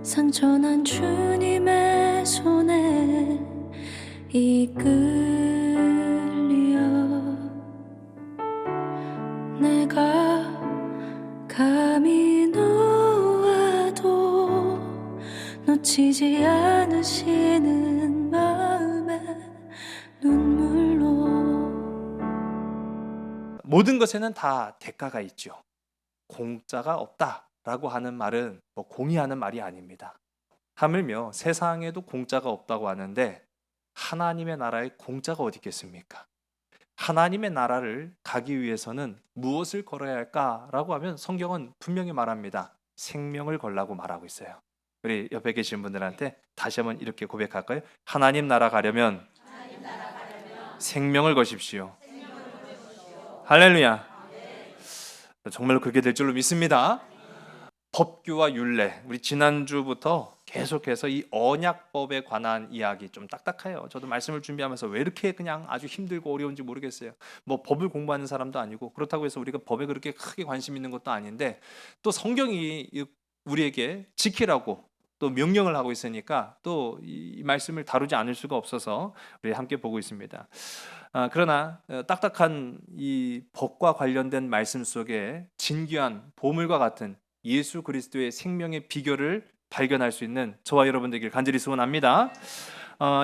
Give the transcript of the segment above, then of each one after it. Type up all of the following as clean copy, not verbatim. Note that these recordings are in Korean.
상처난 주님의 손에 이끌려 내가 감히 놓아도 놓치지 않으시는 마음에 눈물로. 모든 것에는 다 대가가 있죠. 공짜가 없다라고 하는 말은 공의하는 말이 아닙니다. 하물며 세상에도 공짜가 없다고 하는데 하나님의 나라에 공짜가 어디 있겠습니까? 하나님의 나라를 가기 위해서는 무엇을 걸어야 할까라고 하면 성경은 분명히 말합니다. 생명을 걸라고 말하고 있어요. 우리 옆에 계신 분들한테 다시 한번 이렇게 고백할까요? 하나님 나라 가려면 생명을 거십시오. 할렐루야. 정말로 그렇게 될 줄로 믿습니다. 법규와 율례, 우리 지난주부터 계속해서 이 언약법에 관한 이야기 좀 딱딱해요. 저도 말씀을 준비하면서 왜 이렇게 그냥 아주 힘들고 어려운지 모르겠어요. 뭐 법을 공부하는 사람도 아니고 그렇다고 해서 우리가 법에 그렇게 크게 관심 있는 것도 아닌데 또 성경이 우리에게 지키라고 또 명령을 하고 있으니까 또 이 말씀을 다루지 않을 수가 없어서 우리 함께 보고 있습니다. 그러나 딱딱한 이 법과 관련된 말씀 속에 진귀한 보물과 같은 예수 그리스도의 생명의 비결을 발견할 수 있는 저와 여러분 되길 간절히 소원합니다.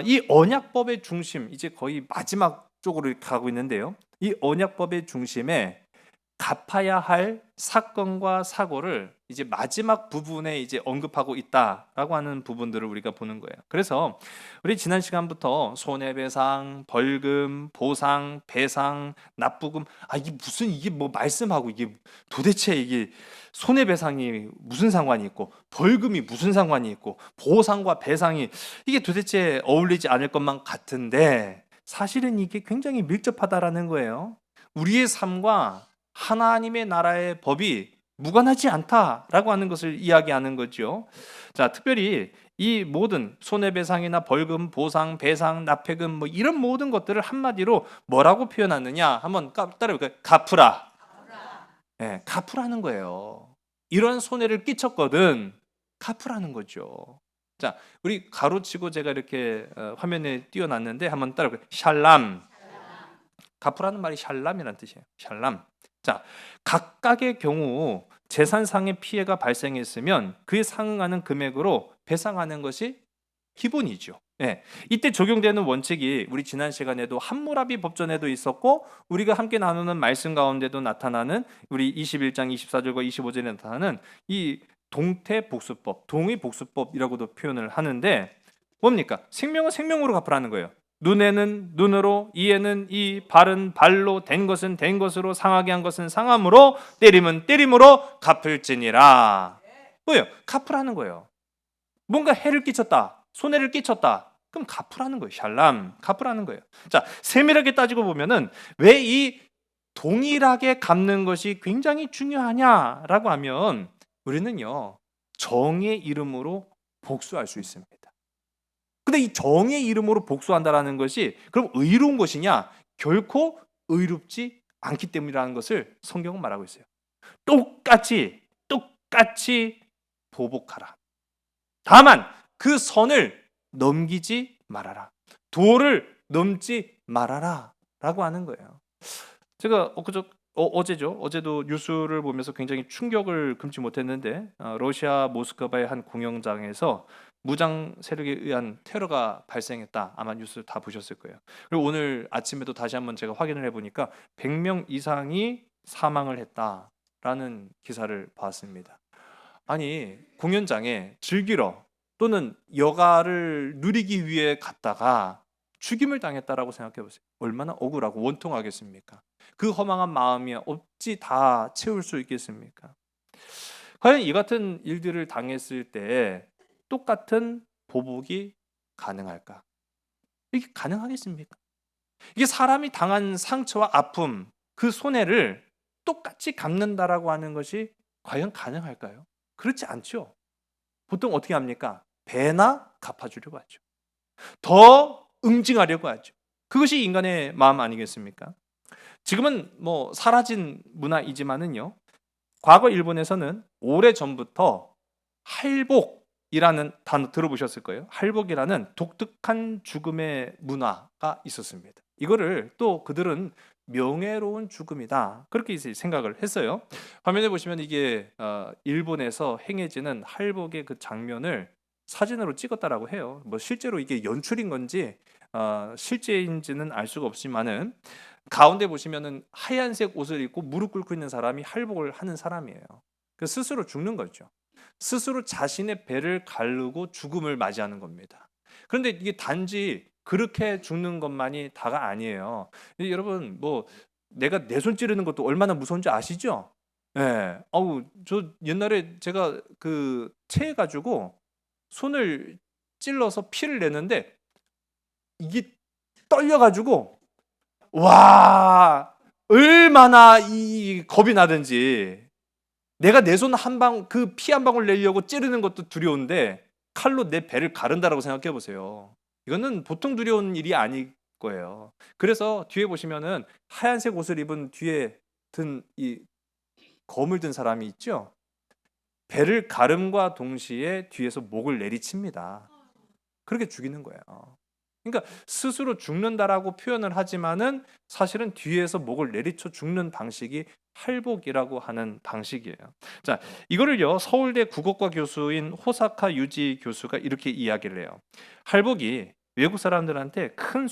이 언약법의 중심, 이제 거의 마지막 쪽으로 가고 있는데요. 이 언약법의 중심에 갚아야 할 사건과 사고를 이제 마지막 부분에 이제 언급하고 있다라고 하는 부분들을 우리가 보는 거예요. 그래서 우리 지난 시간부터 손해배상, 벌금, 보상, 배상, 납부금, 이게 뭐 말씀하고 이게 도대체 이게 손해배상이 무슨 상관이 있고 벌금이 무슨 상관이 있고 보상과 배상이 이게 도대체 어울리지 않을 것만 같은데 사실은 이게 굉장히 밀접하다라는 거예요. 우리의 삶과 하나님의 나라의 법이 무관하지 않다라고 하는 것을 이야기하는 거죠. 자, 특별히 이 모든 손해배상이나 벌금, 보상, 배상, 납회금 뭐 이런 모든 것들을 한마디로 뭐라고 표현하느냐? 한번 따라해볼까요? 갚으라. 네, 갚으라는 거예요. 이런 손해를 끼쳤거든 갚으라는 거죠. 자, 우리 가로치고 제가 이렇게 화면에 띄워놨는데 한번 따라해볼까요? 샬람. 갚으라는 말이 샬람이라는 뜻이에요. 샬람. 자, 각각의 경우 재산상의 피해가 발생했으면 그에 상응하는 금액으로 배상하는 것이 기본이죠. 예. 이때 적용되는 원칙이 우리 지난 시간에도 함무라비 법전에도 있었고 우리가 함께 나누는 말씀 가운데도 나타나는 우리 21장 24절과 25절에 나타나는 이 동태복수법, 동의복수법이라고도 표현을 하는데 뭡니까? 생명은 생명으로 갚으라는 거예요. 눈에는 눈으로, 이에는 이, 발은 발로, 된 것은 된 것으로, 상하게 한 것은 상함으로, 때림은 때림으로 갚을지니라. 뭐예요? 갚으라는 거예요. 뭔가 해를 끼쳤다, 손해를 끼쳤다. 그럼 갚으라는 거예요. 샬람, 갚으라는 거예요. 자, 세밀하게 따지고 보면은 왜 이 동일하게 갚는 것이 굉장히 중요하냐라고 하면 우리는요 정의 이름으로 복수할 수 있습니다. 근데 이 정의 이름으로 복수한다라는 것이 그럼 의로운 것이냐? 결코 의롭지 않기 때문이라는 것을 성경은 말하고 있어요. 똑같이 보복하라. 다만 그 선을 넘기지 말아라. 도를 넘지 말아라 라고 하는 거예요. 제가 어제죠. 어제도 뉴스를 보면서 굉장히 충격을 금치 못했는데 러시아 모스크바의 한 공영장에서 무장 세력에 의한 테러가 발생했다. 아마 뉴스 다 보셨을 거예요. 그리고 오늘 아침에도 다시 한번 제가 확인을 해보니까 100명 이상이 사망을 했다라는 기사를 봤습니다. 아니 공연장에 즐기러 또는 여가를 누리기 위해 갔다가 죽임을 당했다라고 생각해 보세요. 얼마나 억울하고 원통하겠습니까? 그 허망한 마음이 어찌 다 채울 수 있겠습니까? 과연 이 같은 일들을 당했을 때 똑같은 보복이 가능할까? 이게 가능하겠습니까? 이게 사람이 당한 상처와 아픔, 그 손해를 똑같이 갚는다라고 하는 것이 과연 가능할까요? 그렇지 않죠. 보통 어떻게 합니까? 배나 갚아주려고 하죠. 더 응징하려고 하죠. 그것이 인간의 마음 아니겠습니까? 지금은 뭐 사라진 문화이지만은요. 과거 일본에서는 오래전부터 할복, 이라는 단어 들어보셨을 거예요. 할복이라는 독특한 죽음의 문화가 있었습니다. 이거를 또 그들은 명예로운 죽음이다, 그렇게 이제 생각을 했어요. 화면에 보시면 이게 일본에서 행해지는 할복의 그 장면을 사진으로 찍었다라고 해요. 뭐 실제로 이게 연출인 건지 실제인지는 알 수가 없지만은 가운데 보시면은 하얀색 옷을 입고 무릎 꿇고 있는 사람이 할복을 하는 사람이에요. 그 스스로 죽는 거죠. 스스로 자신의 배를 가르고 죽음을 맞이하는 겁니다. 그런데 이게 단지 그렇게 죽는 것만이 다가 아니에요. 여러분, 뭐 내가 내 손 찌르는 것도 얼마나 무서운지 아시죠? 예. 어우, 저 옛날에 제가 그 체해 가지고 손을 찔러서 피를 내는데 이게 떨려 가지고 와, 얼마나 이 겁이 나든지. 내가 내 손 한 방, 그 피 한 방울 내려고 찌르는 것도 두려운데 칼로 내 배를 가른다라고 생각해 보세요. 이거는 보통 두려운 일이 아닐 거예요. 그래서 뒤에 보시면은 하얀색 옷을 입은 뒤에 든 이 검을 든 사람이 있죠. 배를 가름과 동시에 뒤에서 목을 내리칩니다. 그렇게 죽이는 거예요. 그러니까 스스로 죽는다라고 표현을 하지만은 사실은 뒤에서 목을 내리쳐 죽는 방식이 할복이라고 하는 방식이에요. 자, 이거를요, 서울대 국어과 교수인 호사카 유지 교수가 이렇게 이야기를 해요. 할복이 외국 사람들한테 큰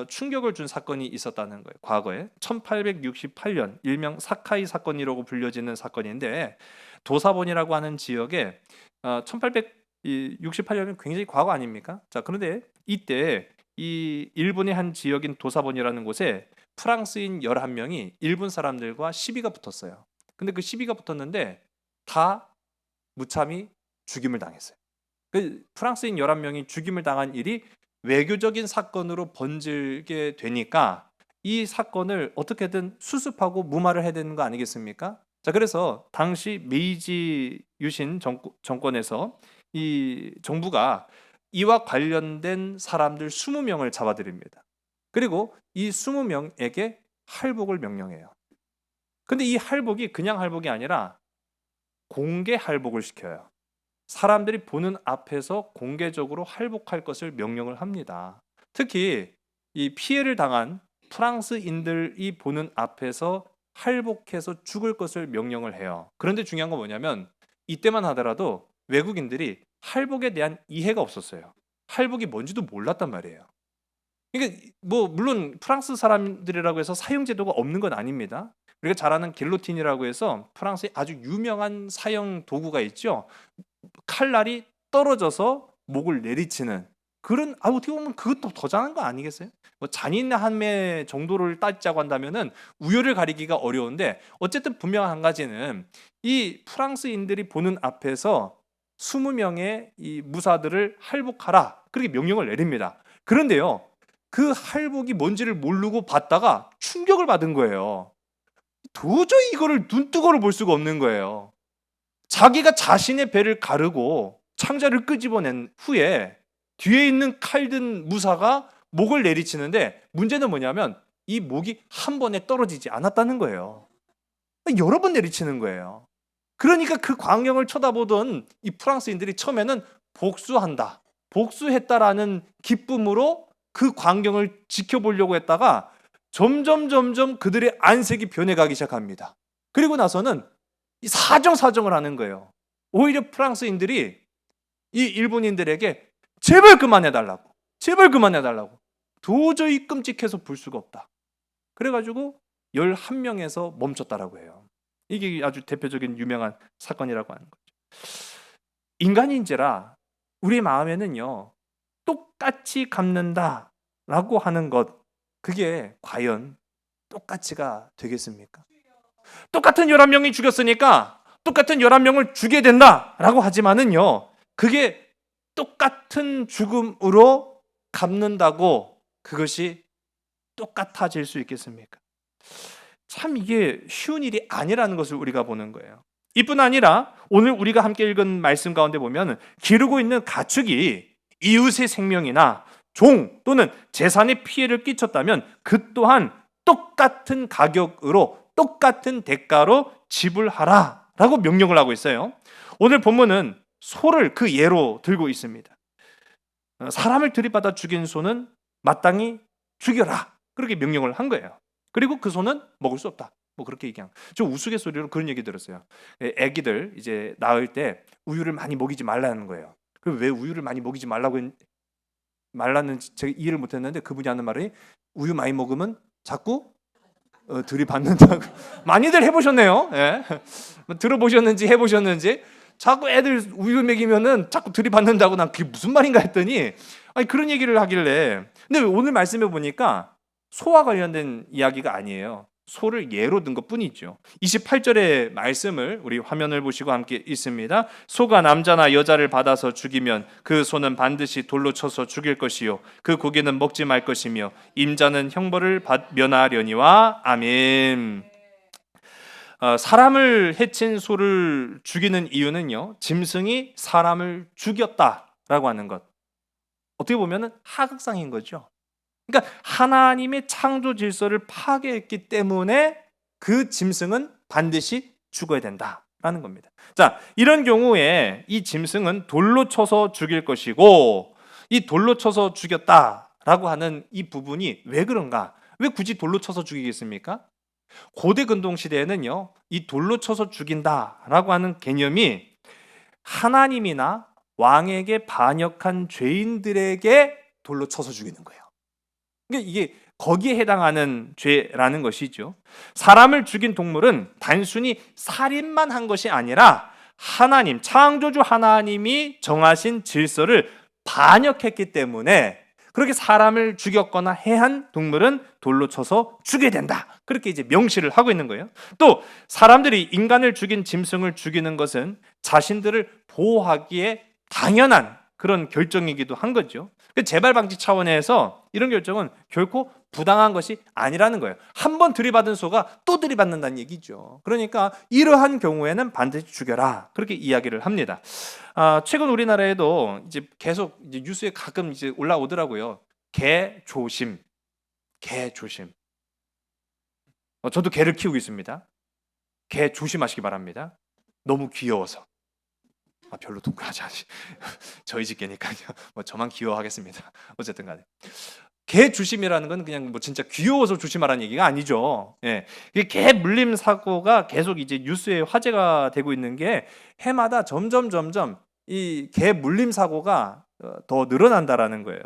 충격을 준 사건이 있었다는 거예요. 과거에 1868년 일명 사카이 사건이라고 불려지는 사건인데, 도사본이라고 하는 지역에 1868년은 굉장히 과거 아닙니까? 자, 그런데 이때 이 일본의 한 지역인 도사본이라는 곳에 프랑스인 11명이 일본 사람들과 시비가 붙었어요. 근데 그 시비가 붙었는데 다 무참히 죽임을 당했어요. 그 프랑스인 11명이 죽임을 당한 일이 외교적인 사건으로 번지게 되니까 이 사건을 어떻게든 수습하고 무마를 해야 되는 거 아니겠습니까? 자, 그래서 당시 메이지 유신 정권에서 이 정부가 이와 관련된 사람들 20명을 잡아들입니다. 그리고 이 20명에게 할복을 명령해요. 근데 이 할복이 그냥 할복이 아니라 공개 할복을 시켜요. 사람들이 보는 앞에서 공개적으로 할복할 것을 명령을 합니다. 특히 이 피해를 당한 프랑스인들이 보는 앞에서 할복해서 죽을 것을 명령을 해요. 그런데 중요한 건 뭐냐면 이때만 하더라도 외국인들이 할복에 대한 이해가 없었어요. 할복이 뭔지도 몰랐단 말이에요. 그러니까 뭐 물론 프랑스 사람들이라고 해서 사형 제도가 없는 건 아닙니다. 우리가 잘 아는 길로틴이라고 해서 프랑스의 아주 유명한 사형 도구가 있죠. 칼날이 떨어져서 목을 내리치는 그런, 어떻게 보면 그것도 더 잘한 거 아니겠어요? 뭐 잔인함의 정도를 따지자고 한다면은 우열을 가리기가 어려운데, 어쨌든 분명한 한 가지는 이 프랑스인들이 보는 앞에서 20명의 이 무사들을 할복하라, 그렇게 명령을 내립니다. 그런데요, 그 할복이 뭔지를 모르고 봤다가 충격을 받은 거예요. 도저히 이거를 눈뜨고를 볼 수가 없는 거예요. 자기가 자신의 배를 가르고 창자를 끄집어낸 후에 뒤에 있는 칼 든 무사가 목을 내리치는데, 문제는 뭐냐면 이 목이 한 번에 떨어지지 않았다는 거예요. 여러 번 내리치는 거예요. 그러니까 그 광경을 쳐다보던 이 프랑스인들이 처음에는 복수한다, 복수했다라는 기쁨으로 그 광경을 지켜보려고 했다가 점점 그들의 안색이 변해가기 시작합니다. 그리고 나서는 사정을 하는 거예요. 오히려 프랑스인들이 이 일본인들에게 제발 그만해달라고, 도저히 끔찍해서 볼 수가 없다. 그래가지고 11명에서 멈췄다라고 해요. 이게 아주 대표적인 유명한 사건이라고 하는 거죠. 인간인지라 우리 마음에는요, 똑같이 갚는다라고 하는 것, 그게 과연 똑같이가 되겠습니까? 똑같은 11명이 죽였으니까 똑같은 11명을 죽여야 된다라고 하지만은요, 그게 똑같은 죽음으로 갚는다고 그것이 똑같아질 수 있겠습니까? 참 이게 쉬운 일이 아니라는 것을 우리가 보는 거예요. 이뿐 아니라 오늘 우리가 함께 읽은 말씀 가운데 보면 기르고 있는 가축이 이웃의 생명이나 종 또는 재산에 피해를 끼쳤다면 그 또한 똑같은 가격으로, 똑같은 대가로 지불하라 라고 명령을 하고 있어요. 오늘 본문은 소를 그 예로 들고 있습니다. 사람을 들이받아 죽인 소는 마땅히 죽여라. 그렇게 명령을 한 거예요. 그리고 그 소는 먹을 수 없다. 뭐 그렇게 얘기한. 저 우스갯소리로 그런 얘기 들었어요. 애기들 이제 낳을 때 우유를 많이 먹이지 말라는 거예요. 그럼 왜 우유를 많이 먹이지 말라는지 제가 이해를 못했는데 그분이 하는 말이 우유 많이 먹으면 자꾸 들이받는다고. 많이들 해보셨네요. 예. 들어보셨는지 해보셨는지 자꾸 애들 우유 먹이면은 자꾸 들이받는다고. 난 그게 무슨 말인가 했더니 아니 그런 얘기를 하길래. 근데 오늘 말씀해 보니까 소와 관련된 이야기가 아니에요. 소를 예로 든 것뿐이죠. 28절의 말씀을 우리 화면을 보시고 함께 읽습니다. 소가 남자나 여자를 받아서 죽이면 그 소는 반드시 돌로 쳐서 죽일 것이요 그 고기는 먹지 말 것이며 임자는 형벌을 면하려니와. 아멘. 사람을 해친 소를 죽이는 이유는요, 짐승이 사람을 죽였다라고 하는 것. 어떻게 보면 하극상인 거죠. 그러니까 하나님의 창조 질서를 파괴했기 때문에 그 짐승은 반드시 죽어야 된다라는 겁니다. 자, 이런 경우에 이 짐승은 돌로 쳐서 죽일 것이고, 이 돌로 쳐서 죽였다라고 하는 이 부분이 왜 그런가? 왜 굳이 돌로 쳐서 죽이겠습니까? 고대 근동 시대에는요, 이 돌로 쳐서 죽인다라고 하는 개념이 하나님이나 왕에게 반역한 죄인들에게 돌로 쳐서 죽이는 거예요. 그러니까 이게 거기에 해당하는 죄라는 것이죠. 사람을 죽인 동물은 단순히 살인만 한 것이 아니라 하나님, 창조주 하나님이 정하신 질서를 반역했기 때문에 그렇게 사람을 죽였거나 해한 동물은 돌로 쳐서 죽여야 된다. 그렇게 이제 명시를 하고 있는 거예요. 또 사람들이 인간을 죽인 짐승을 죽이는 것은 자신들을 보호하기에 당연한 그런 결정이기도 한 거죠. 재발 방지 차원에서 이런 결정은 결코 부당한 것이 아니라는 거예요. 한 번 들이받은 소가 또 들이받는다는 얘기죠. 그러니까 이러한 경우에는 반드시 죽여라. 그렇게 이야기를 합니다. 최근 우리나라에도 이제 계속 이제 뉴스에 가끔 이제 올라오더라고요. 개 조심. 저도 개를 키우고 있습니다. 개 조심하시기 바랍니다. 너무 귀여워서. 별로 동감하지 않으시. 저희 집 개니까요. 뭐 저만 귀여워하겠습니다. 어쨌든 간에 개 조심이라는 건 그냥 뭐 진짜 귀여워서 조심하라는 얘기가 아니죠. 예, 개 물림 사고가 계속 이제 뉴스에 화제가 되고 있는 게 해마다 점점 이 개 물림 사고가 더 늘어난다라는 거예요.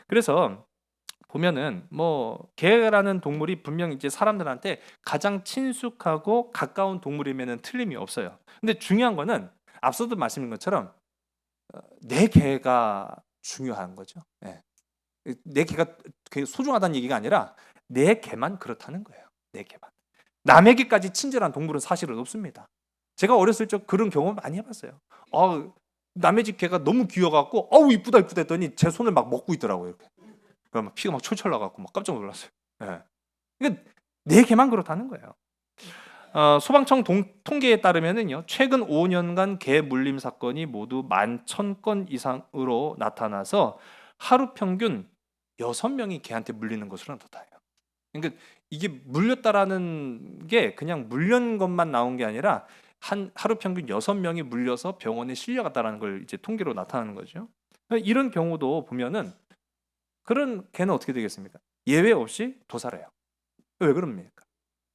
그래서 보면은 뭐 개라는 동물이 분명히 이제 사람들한테 가장 친숙하고 가까운 동물이면은 틀림이 없어요. 근데 중요한 거는 앞서도 말씀드린 것처럼 내 개가 중요한 거죠. 네. 내 개가 소중하다는 얘기가 아니라 내 개만 그렇다는 거예요. 내 개만. 남의 개까지 친절한 동물은 사실은 없습니다. 제가 어렸을 적 그런 경험 많이 해봤어요. 남의 집 개가 너무 귀여갖고 이쁘다 했더니 제 손을 막 먹고 있더라고요. 이렇게. 그러면 피가 막 철철 나갖고 막 깜짝 놀랐어요. 네. 그러니까 내 개만 그렇다는 거예요. 소방청 통계에 따르면은요, 최근 5년간 개 물림 사건이 모두 11,000건 이상으로 나타나서 하루 평균 6명이 개한테 물리는 것으로 나타나요. 그러니까 이게 물렸다라는 게 그냥 물린 것만 나온 게 아니라 하루 평균 6명이 물려서 병원에 실려갔다라는 걸 이제 통계로 나타나는 거죠. 이런 경우도 보면은 그런 개는 어떻게 되겠습니까? 예외 없이 도살해요. 왜 그럽니까?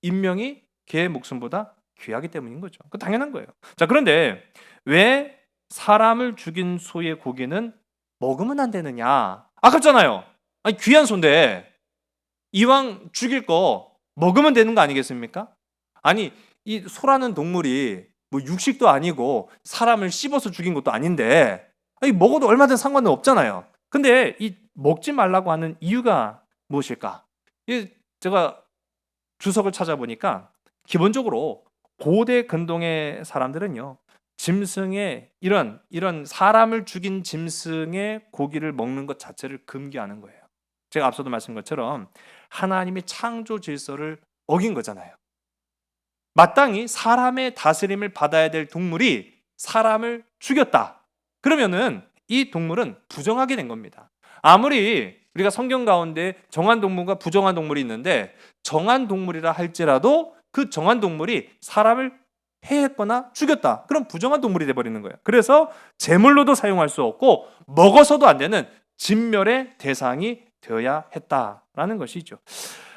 인명이 개의 목숨보다 귀하기 때문인 거죠. 그 당연한 거예요. 자, 그런데 왜 사람을 죽인 소의 고기는 먹으면 안 되느냐? 아깝잖아요. 아니, 귀한 소인데 이왕 죽일 거 먹으면 되는 거 아니겠습니까? 아니, 이 소라는 동물이 뭐 육식도 아니고 사람을 씹어서 죽인 것도 아닌데 아니, 먹어도 얼마든 상관은 없잖아요. 근데 이 먹지 말라고 하는 이유가 무엇일까? 제가 주석을 찾아보니까 기본적으로 고대 근동의 사람들은요, 짐승의 이런 사람을 죽인 짐승의 고기를 먹는 것 자체를 금기하는 거예요. 제가 앞서도 말씀드린 것처럼 하나님의 창조 질서를 어긴 거잖아요. 마땅히 사람의 다스림을 받아야 될 동물이 사람을 죽였다. 그러면은 이 동물은 부정하게 된 겁니다. 아무리 우리가 성경 가운데 정한 동물과 부정한 동물이 있는데 정한 동물이라 할지라도 그 정한 동물이 사람을 해했거나 죽였다. 그럼 부정한 동물이 돼버리는 거예요. 그래서 제물로도 사용할 수 없고 먹어서도 안 되는 진멸의 대상이 되어야 했다라는 것이죠.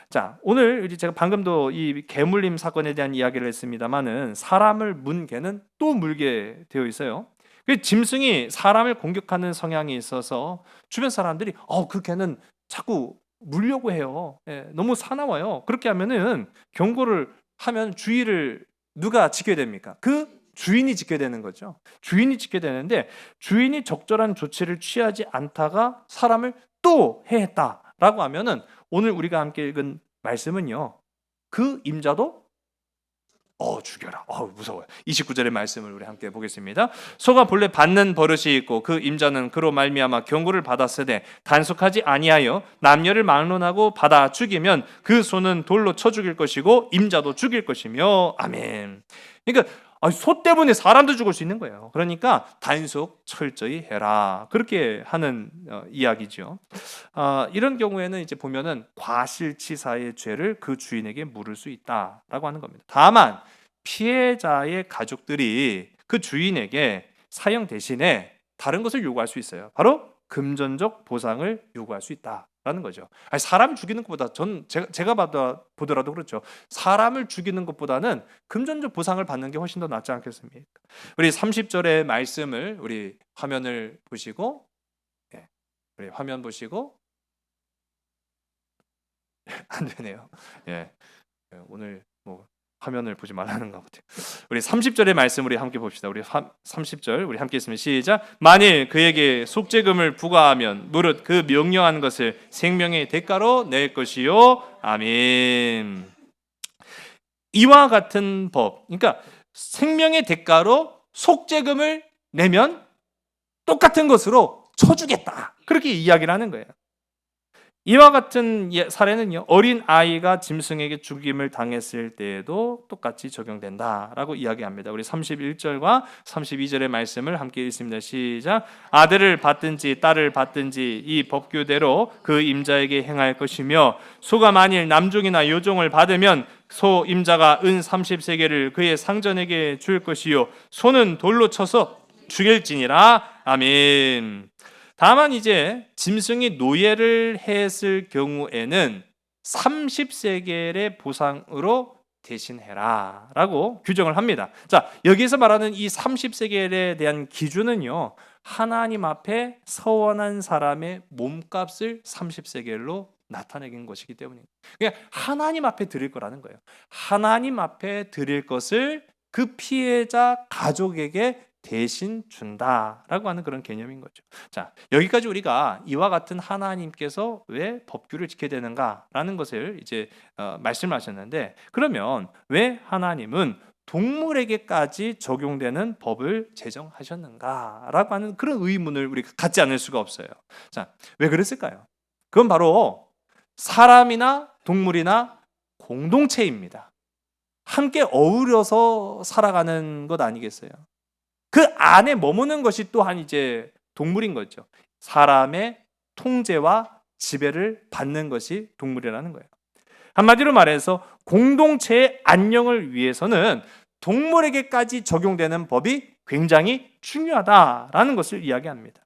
자, 오늘 제가 방금도 이 개물림 사건에 대한 이야기를 했습니다만은 사람을 문 개는 또 물게 되어 있어요. 그 짐승이 사람을 공격하는 성향이 있어서 주변 사람들이 그 개는 자꾸 물려고 해요. 예, 너무 사나워요. 그렇게 하면은 경고를 하면 주의를 누가 지켜야 됩니까? 그 주인이 지켜야 되는 거죠. 주인이 지켜야 되는데 주인이 적절한 조치를 취하지 않다가 사람을 또 해했다라고 하면은 오늘 우리가 함께 읽은 말씀은요. 그 임자도 죽여라. 무서워요. 29절의 말씀을 우리 함께 보겠습니다. 소가 본래 받는 버릇이 있고 그 임자는 그로 말미암아 경고를 받았으되 단속하지 아니하여 남녀를 막론하고 받아 죽이면 그 소는 돌로 쳐 죽일 것이고 임자도 죽일 것이며 아멘. 그러니까 소 때문에 사람도 죽을 수 있는 거예요. 그러니까 단속 철저히 해라. 그렇게 하는 이야기죠. 이런 경우에는 이제 보면은 과실치사의 죄를 그 주인에게 물을 수 있다라고 하는 겁니다. 다만 피해자의 가족들이 그 주인에게 사형 대신에 다른 것을 요구할 수 있어요. 바로 금전적 보상을 요구할 수 있다라는 거죠. 사람 죽이는 것보다 제가 보더라도 그렇죠. 사람을 죽이는 것보다는 금전적 보상을 받는 게 훨씬 더 낫지 않겠습니까? 우리 30절의 말씀을 우리 화면을 보시고 우리 화면 보시고 안 되네요. 오늘 화면을 보지 말라는 것 같아요. 우리 30절의 말씀 우리 함께 봅시다. 우리 30절 우리 함께 있으면 시작. 만일 그에게 속죄금을 부과하면 무릇 그 명령한 것을 생명의 대가로 낼 것이요. 아멘. 이와 같은 법, 그러니까 생명의 대가로 속죄금을 내면 똑같은 것으로 쳐주겠다. 그렇게 이야기를 하는 거예요. 이와 같은 사례는요, 어린 아이가 짐승에게 죽임을 당했을 때에도 똑같이 적용된다라고 이야기합니다. 우리 31절과 32절의 말씀을 함께 읽습니다. 시작. 아들을 받든지 딸을 받든지 이 법규대로 그 임자에게 행할 것이며 소가 만일 남종이나 여종을 받으면 소 임자가 은 30세겔을 그의 상전에게 줄 것이요 소는 돌로 쳐서 죽일지니라. 아멘. 다만 이제 짐승이 노예를 했을 경우에는 30세겔의 보상으로 대신해라 라고 규정을 합니다. 자, 여기서 말하는 이 30세겔에 대한 기준은요, 하나님 앞에 서원한 사람의 몸값을 30세겔로 나타내긴 것이기 때문입니다. 그냥 하나님 앞에 드릴 거라는 거예요. 하나님 앞에 드릴 것을 그 피해자 가족에게 대신 준다라고 하는 그런 개념인 거죠. 자, 여기까지 우리가 이와 같은 하나님께서 왜 법규를 지켜야 되는가라는 것을 이제 말씀하셨는데, 그러면 왜 하나님은 동물에게까지 적용되는 법을 제정하셨는가라고 하는 그런 의문을 우리가 갖지 않을 수가 없어요. 자, 왜 그랬을까요? 그건 바로 사람이나 동물이나 공동체입니다. 함께 어우러서 살아가는 것 아니겠어요? 그 안에 머무는 것이 또한 이제 동물인 거죠. 사람의 통제와 지배를 받는 것이 동물이라는 거예요. 한마디로 말해서 공동체의 안녕을 위해서는 동물에게까지 적용되는 법이 굉장히 중요하다라는 것을 이야기합니다.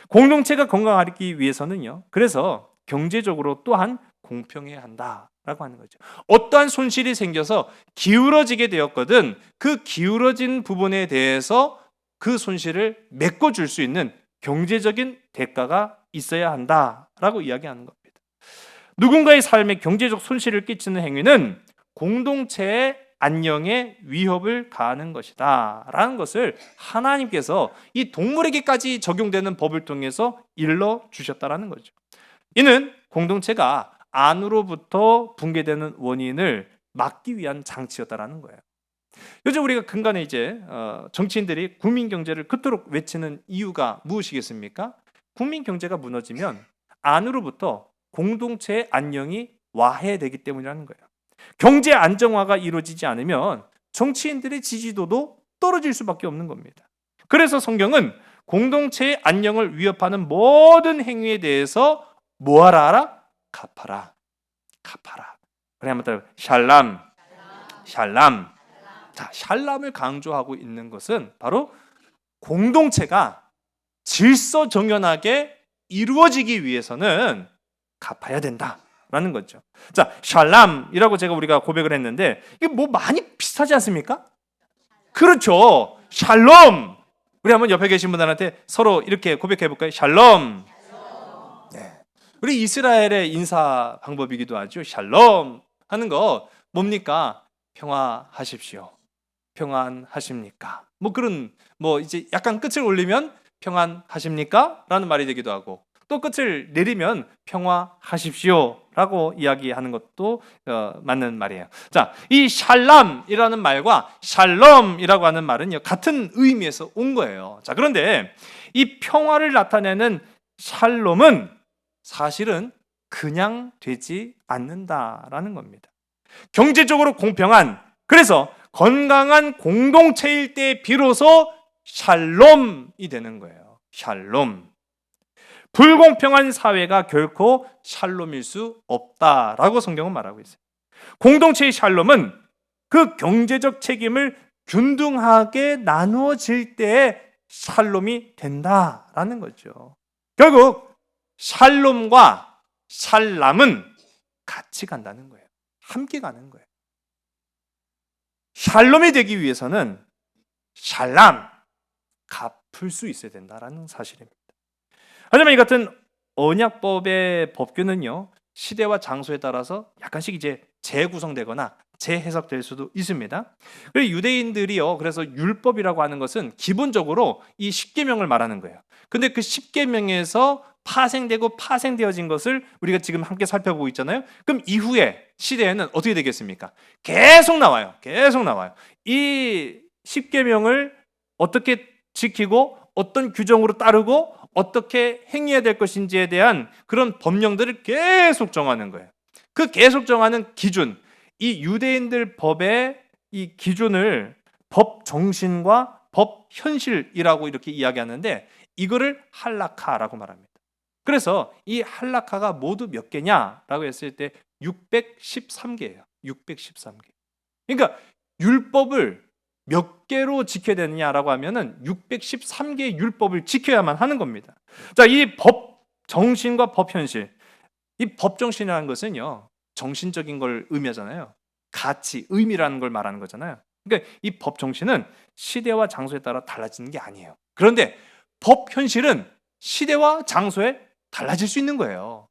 공동체가 건강하기 위해서는요, 그래서 경제적으로 또한 공평해야 한다라고 하는 거죠. 어떠한 손실이 생겨서 기울어지게 되었거든 그 기울어진 부분에 대해서 그 손실을 메꿔줄 수 있는 경제적인 대가가 있어야 한다라고 이야기하는 겁니다. 누군가의 삶에 경제적 손실을 끼치는 행위는 공동체의 안녕에 위협을 가하는 것이다 라는 것을 하나님께서 이 동물에게까지 적용되는 법을 통해서 일러주셨다라는 거죠. 이는 공동체가 안으로부터 붕괴되는 원인을 막기 위한 장치였다라는 거예요. 요즘 우리가 근간에 이제 정치인들이 국민 경제를 그토록 외치는 이유가 무엇이겠습니까? 국민 경제가 무너지면 안으로부터 공동체의 안녕이 와해되기 때문이라는 거예요. 경제 안정화가 이루어지지 않으면 정치인들의 지지도도 떨어질 수밖에 없는 겁니다. 그래서 성경은 공동체의 안녕을 위협하는 모든 행위에 대해서 뭐하라 하라? 갚아라. 갚아라. 그래 한번 따라 샬람. 샬람. 자, 샬람을 강조하고 있는 것은 바로 공동체가 질서정연하게 이루어지기 위해서는 갚아야 된다라는 거죠. 자, 샬람이라고 우리가 고백을 했는데 이게 뭐 많이 비슷하지 않습니까? 그렇죠. 샬롬. 우리 한번 옆에 계신 분들한테 서로 이렇게 고백해 볼까요? 샬롬. 네. 우리 이스라엘의 인사 방법이기도 하죠. 샬롬 하는 거 뭡니까? 평화하십시오. 평안하십니까? 뭐 그런 이제 약간 끝을 올리면 평안하십니까? 라는 말이 되기도 하고 또 끝을 내리면 평화하십시오 라고 이야기하는 것도 맞는 말이에요. 자, 이 샬람이라는 말과 샬롬이라고 하는 말은 같은 의미에서 온 거예요. 자, 그런데 이 평화를 나타내는 샬롬은 사실은 그냥 되지 않는다라는 겁니다. 경제적으로 공평한, 그래서 건강한 공동체일 때 비로소 샬롬이 되는 거예요. 샬롬. 불공평한 사회가 결코 샬롬일 수 없다라고 성경은 말하고 있어요. 공동체의 샬롬은 그 경제적 책임을 균등하게 나누어질 때에 샬롬이 된다라는 거죠. 결국 샬롬과 샬람은 같이 간다는 거예요. 함께 가는 거예요. 샬롬이 되기 위해서는 샬람, 갚을 수 있어야 된다라는 사실입니다. 하지만 이 같은 언약법의 법규는요, 시대와 장소에 따라서 약간씩 이제 재구성되거나 재해석될 수도 있습니다. 그리고 유대인들이요, 그래서 율법이라고 하는 것은 기본적으로 이 십계명을 말하는 거예요. 근데 그 십계명에서 파생되고 파생되어진 것을 우리가 지금 함께 살펴보고 있잖아요. 그럼 이후에 시대에는 어떻게 되겠습니까? 계속 나와요. 계속 나와요. 이 십계명을 어떻게 지키고 어떤 규정으로 따르고 어떻게 행해야 될 것인지에 대한 그런 법령들을 계속 정하는 거예요. 그 계속 정하는 기준, 이 유대인들 법의 이 기준을 법 정신과 법 현실이라고 이렇게 이야기하는데 이거를 할라카라고 말합니다. 그래서 이 할라카가 모두 몇 개냐라고 했을 때 613개예요. 613개. 그러니까 율법을 몇 개로 지켜야 되느냐라고 하면은 613개의 율법을 지켜야만 하는 겁니다. 자, 이 법 정신과 법 현실. 이 법 정신이라는 것은요, 정신적인 걸 의미하잖아요. 가치, 의미라는 걸 말하는 거잖아요. 그러니까 이 법 정신은 시대와 장소에 따라 달라지는 게 아니에요. 그런데 법 현실은 시대와 장소에 달라질 수 있는 거예요.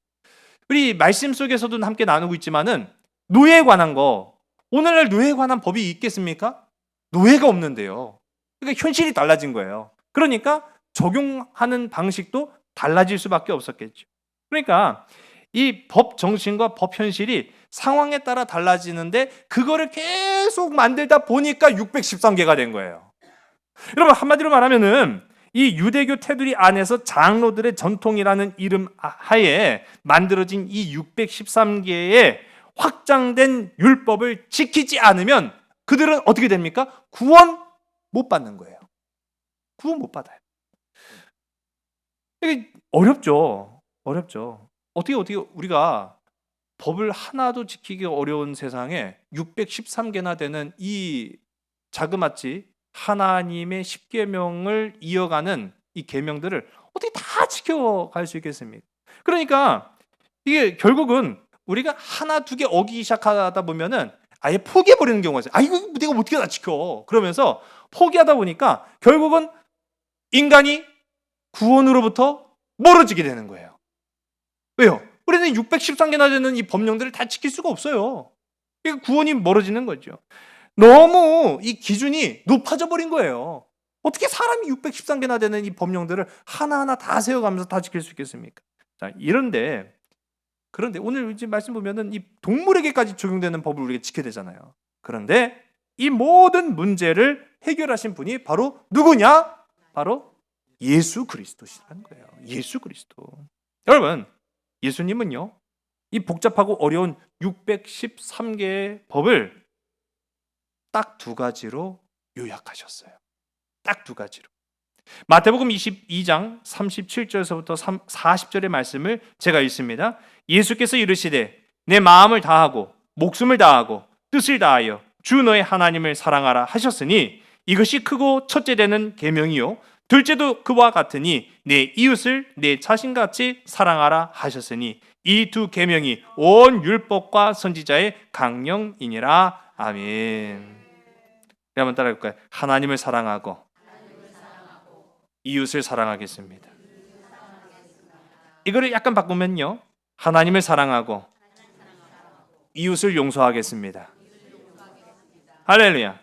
우리 말씀 속에서도 함께 나누고 있지만은 노예에 관한 거, 오늘날 노예에 관한 법이 있겠습니까? 노예가 없는데요. 그러니까 현실이 달라진 거예요. 그러니까 적용하는 방식도 달라질 수밖에 없었겠죠. 그러니까 이 법 정신과 법 현실이 상황에 따라 달라지는데 그거를 계속 만들다 보니까 613개가 된 거예요. 여러분, 한마디로 말하면은 이 유대교 테두리 안에서 장로들의 전통이라는 이름 하에 만들어진 이 613개의 확장된 율법을 지키지 않으면 그들은 어떻게 됩니까? 구원 못 받는 거예요. 구원 못 받아요. 이게 어렵죠. 어렵죠. 어떻게 우리가 법을 하나도 지키기 어려운 세상에 613개나 되는 이 자그마치 하나님의 십계명을 이어가는 이 계명들을 어떻게 다 지켜갈 수 있겠습니까? 그러니까 이게 결국은 우리가 하나 두 개 어기기 시작하다 보면은 아예 포기해버리는 경우가 있어요. 이거 내가 어떻게 다 지켜? 그러면서 포기하다 보니까 결국은 인간이 구원으로부터 멀어지게 되는 거예요. 왜요? 우리는 613개나 되는 이 법령들을 다 지킬 수가 없어요. 그러니까 구원이 멀어지는 거죠. 너무 이 기준이 높아져 버린 거예요. 어떻게 사람이 613개나 되는 이 법령들을 하나하나 다 세워가면서 다 지킬 수 있겠습니까? 자, 그런데 오늘 이제 말씀 보면은 이 동물에게까지 적용되는 법을 우리가 지켜야 되잖아요. 그런데 이 모든 문제를 해결하신 분이 바로 누구냐? 바로 예수 그리스도시라는 거예요. 예수 그리스도. 여러분, 예수님은요, 이 복잡하고 어려운 613개의 법을 딱 두 가지로 요약하셨어요. 딱 두 가지로. 마태복음 22장 37절에서부터 40절의 말씀을 제가 읽습니다. 예수께서 이르시되 내 마음을 다하고 목숨을 다하고 뜻을 다하여 주 너의 하나님을 사랑하라 하셨으니 이것이 크고 첫째 되는 계명이요 둘째도 그와 같으니 내 이웃을 내 자신같이 사랑하라 하셨으니 이 두 계명이 온 율법과 선지자의 강령이니라. 아멘. 한번 따라해볼까요? 하나님을 사랑하고 이웃을 사랑하겠습니다. 이거를 약간 바꾸면요, 하나님을 사랑하고 이웃을 용서하겠습니다. 할렐루야.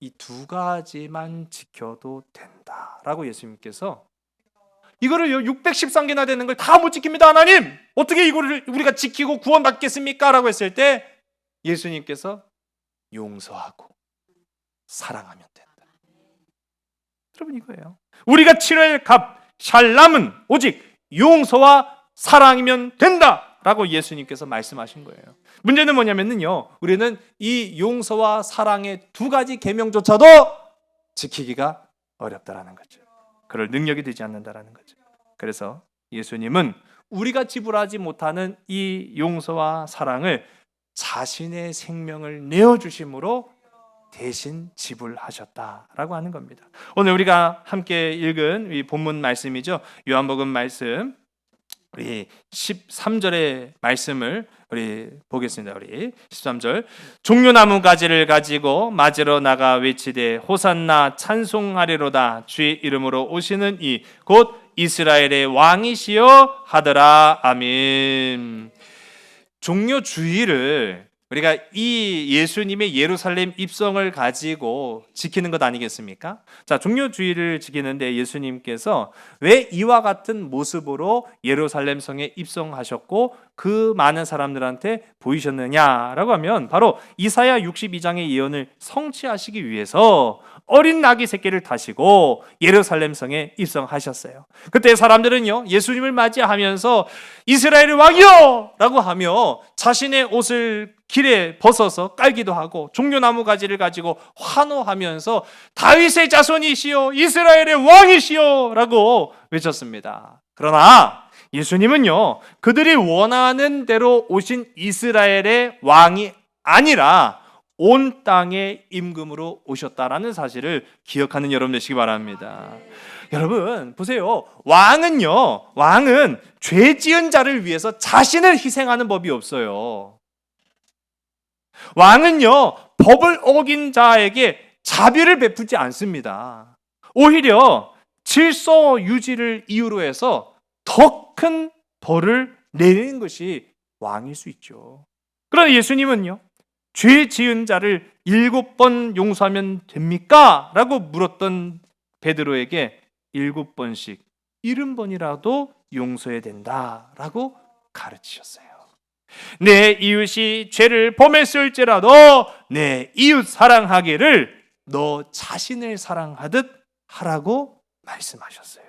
이 두 가지만 지켜도 된다라고 예수님께서, 이거를요 613개나 되는 걸 다 못 지킵니다. 하나님 어떻게 이거를 우리가 지키고 구원받겠습니까? 라고 했을 때 예수님께서 용서하고 사랑하면 된다. 여러분, 이거예요. 우리가 치러야 값 샬람은 오직 용서와 사랑이면 된다라고 예수님께서 말씀하신 거예요. 문제는 뭐냐면요, 우리는 이 용서와 사랑의 두 가지 계명조차도 지키기가 어렵다라는 거죠. 그럴 능력이 되지 않는다라는 거죠. 그래서 예수님은 우리가 지불하지 못하는 이 용서와 사랑을 자신의 생명을 내어주심으로 대신 지불하셨다라고 하는 겁니다. 오늘 우리가 함께 읽은 이 본문 말씀이죠. 요한복음 말씀 우리 13절의 말씀을 우리 보겠습니다. 우리 13절. 종려나무 가지를 가지고 맞으러 나가 외치되 호산나 찬송하리로다 주의 이름으로 오시는 이 곧 이스라엘의 왕이시여 하더라. 아멘. 종려주의를 우리가 이 예수님의 예루살렘 입성을 가지고 지키는 것 아니겠습니까? 자, 종려주의를 지키는데 예수님께서 왜 이와 같은 모습으로 예루살렘 성에 입성하셨고 그 많은 사람들한테 보이셨느냐라고 하면 바로 이사야 62장의 예언을 성취하시기 위해서 어린 나귀 새끼를 타시고 예루살렘 성에 입성하셨어요. 그때 사람들은요 예수님을 맞이하면서 이스라엘의 왕이여! 라고 하며 자신의 옷을 길에 벗어서 깔기도 하고 종려나무 가지를 가지고 환호하면서 다윗의 자손이시여 이스라엘의 왕이시여 라고 외쳤습니다. 그러나 예수님은요 그들이 원하는 대로 오신 이스라엘의 왕이 아니라 온 땅의 임금으로 오셨다라는 사실을 기억하는 여러분 되시기 바랍니다. 여러분 보세요. 왕은 죄 지은 자를 위해서 자신을 희생하는 법이 없어요. 왕은요 법을 어긴 자에게 자비를 베푸지 않습니다. 오히려 질서 유지를 이유로 해서 더 큰 벌을 내리는 것이 왕일 수 있죠. 그러나 예수님은요 죄 지은 자를 7번 용서하면 됩니까? 라고 물었던 베드로에게 7번씩 70번이라도 용서해야 된다라고 가르치셨어요. 내 이웃이 죄를 범했을지라도 내 이웃 사랑하기를 너 자신을 사랑하듯 하라고 말씀하셨어요.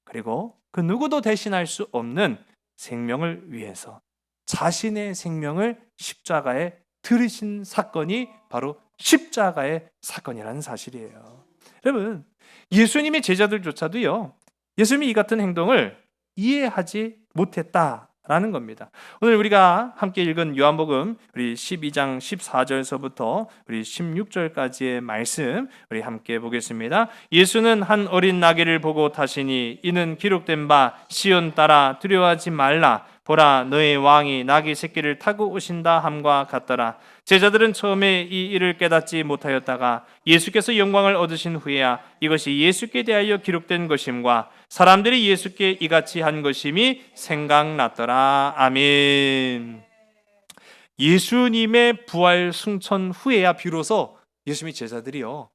그리고 그 누구도 대신할 수 없는 생명을 위해서 자신의 생명을 십자가에 들이신 사건이 바로 십자가의 사건이라는 사실이에요. 여러분, 예수님의 제자들조차도요 예수님이 이 같은 행동을 이해하지 못했다라는 겁니다. 오늘 우리가 함께 읽은 요한복음 우리 12장 14절서부터 우리 16절까지의 말씀 우리 함께 보겠습니다. 예수는 한 어린 나귀를 보고 타시니 이는 기록된 바 시온 따라 두려워하지 말라 보라 너의 왕이 나귀 새끼를 타고 오신다 함과 같더라. 제자들은 처음에 이 일을 깨닫지 못하였다가 예수께서 영광을 얻으신 후에야 이것이 예수께 대하여 기록된 것임과 사람들이 예수께 이같이 한 것임이 생각났더라. 아멘. 예수님의 부활 승천 후에야 비로소 예수님의 제자들이요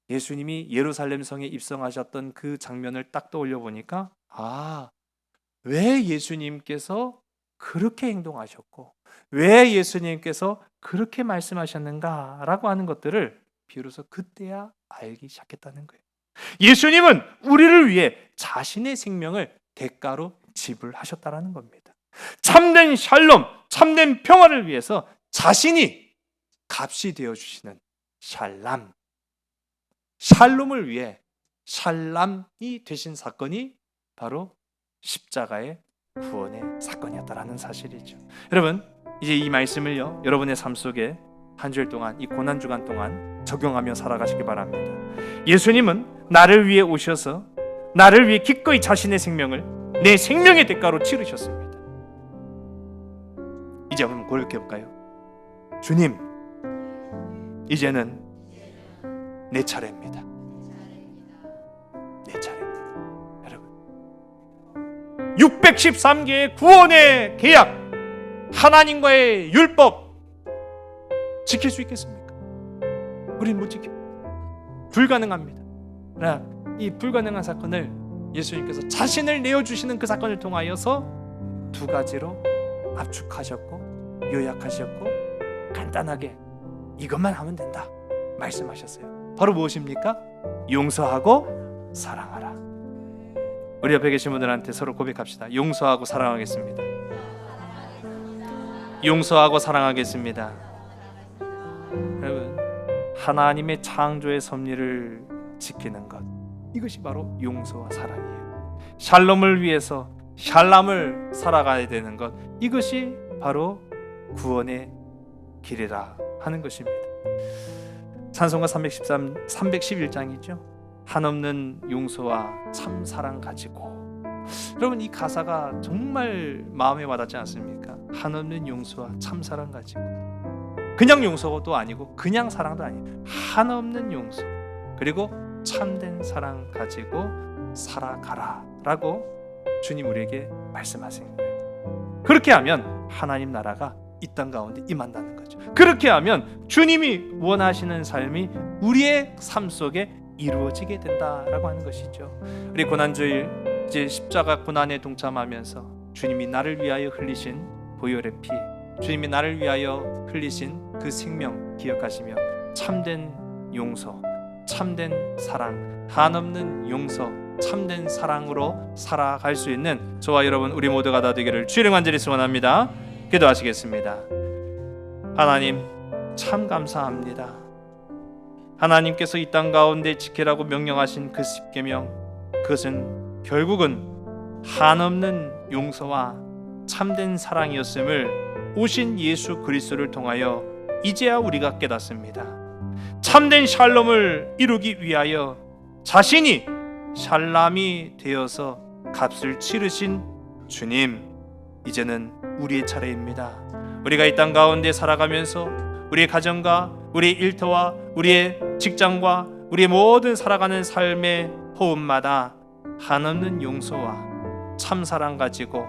예수님이 예루살렘 성에 입성하셨던 그 장면을 딱 떠올려 보니까 왜 예수님께서 그렇게 행동하셨고 왜 예수님께서 그렇게 말씀하셨는가라고 하는 것들을 비로소 그때야 알기 시작했다는 거예요. 예수님은 우리를 위해 자신의 생명을 대가로 지불하셨다라는 겁니다. 참된 샬롬, 참된 평화를 위해서 자신이 값이 되어주시는 샬롬을 위해 샬람이 되신 사건이 바로 십자가의 구원의 사건이었다라는 사실이죠. 여러분, 이제 이 말씀을요 여러분의 삶 속에 한 주일 동안, 이 고난주간 동안 적용하며 살아가시기 바랍니다. 예수님은 나를 위해 오셔서 나를 위해 기꺼이 자신의 생명을 내 생명의 대가로 치르셨습니다. 이제 한번 고백해볼까요? 주님, 이제는 내 차례입니다. 내 차례입니다. 여러분, 613개의 구원의 계약, 하나님과의 율법 지킬 수 있겠습니까? 우리는 못 지켜. 불가능합니다. 그러나 이 불가능한 사건을 예수님께서 자신을 내어주시는 그 사건을 통하여서 두 가지로 압축하셨고 요약하셨고 간단하게 이것만 하면 된다 말씀하셨어요. 바로 무엇입니까? 용서하고 사랑하라. 우리 옆에 계신 분들한테 서로 고백합시다. 용서하고 사랑하겠습니다. 용서하고 사랑하겠습니다. 여러분, 하나님의 창조의 섭리를 지키는 것, 이것이 바로 용서와 사랑이에요. 샬롬을 위해서 샬람을 살아가야 되는 것, 이것이 바로 구원의 길이라 하는 것입니다. 찬송가 311장이죠. 한없는 용서와 참 사랑 가지고. 여러분, 이 가사가 정말 마음에 와닿지 않습니까? 한없는 용서와 참 사랑 가지고. 그냥 용서도 아니고 그냥 사랑도 아니에요. 한없는 용서 그리고 참된 사랑 가지고 살아가라 라고 주님 우리에게 말씀하신 거예요. 그렇게 하면 하나님 나라가 이 땅 가운데 임한다는 거죠. 그렇게 하면 주님이 원하시는 삶이 우리의 삶 속에 이루어지게 된다라고 하는 것이죠. 우리 고난주일 이제 십자가 고난에 동참하면서 주님이 나를 위하여 흘리신 보혈의 피, 주님이 나를 위하여 흘리신 그 생명 기억하시며 참된 용서, 참된 사랑, 한없는 용서, 참된 사랑으로 살아갈 수 있는 저와 여러분 우리 모두가 다 되기를 주의 이름 간절히 소원합니다. 기도하시겠습니다. 하나님, 참 감사합니다. 하나님께서 이 땅 가운데 지키라고 명령하신 그 십계명, 그것은 결국은 한없는 용서와 참된 사랑이었음을 오신 예수 그리스도를 통하여 이제야 우리가 깨닫습니다. 참된 샬롬을 이루기 위하여 자신이 샬람이 되어서 값을 치르신 주님, 이제는 우리의 차례입니다. 우리가 이 땅 가운데 살아가면서 우리의 가정과 우리의 일터와 우리의 직장과 우리의 모든 살아가는 삶의 호흡마다 한없는 용서와 참사랑 가지고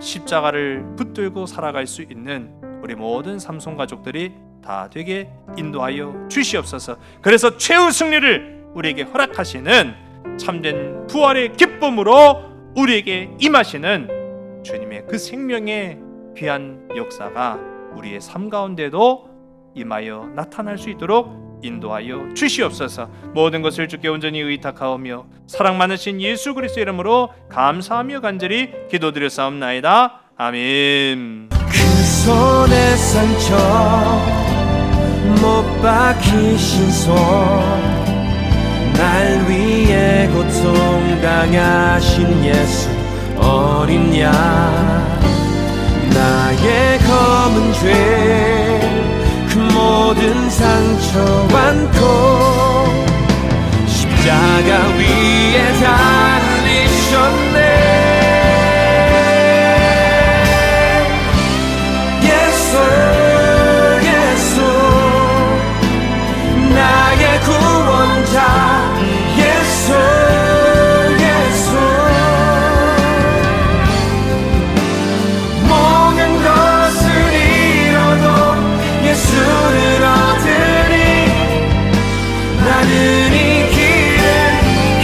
십자가를 붙들고 살아갈 수 있는 우리 모든 삼손 가족들이 다 되게 인도하여 주시옵소서. 그래서 최후 승리를 우리에게 허락하시는 참된 부활의 기쁨으로 우리에게 임하시는 주님의 그 생명의 귀한 역사가 우리의 삶 가운데도 임하여 나타날 수 있도록 인도하여 주시옵소서. 모든 것을 주께 온전히 의탁하오며 사랑 많으신 예수 그리스도 이름으로 감사하며 간절히 기도드렸사옵나이다. 아멘. 그 손의 상처 못 박히신 손, 날 위해 고통당하신 예수 어린 양, 나의 검은 죄 그 모든 상처 안고 십자가 위에 달리셨네. 예수 예수 나의 구원자, 예수 예수 모든 것을 잃어도 예수를 얻으니 나는 이 길을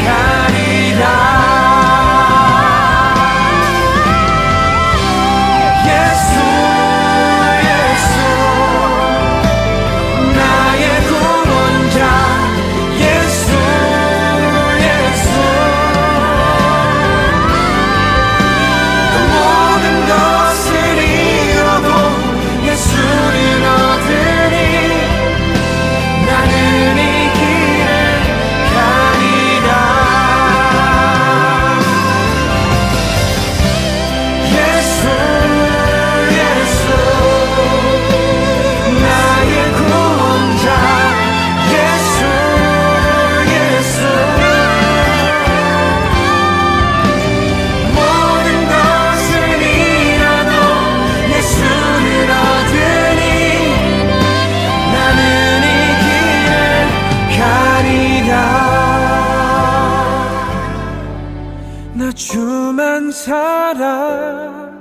가리라. 나 주만 사랑하리라.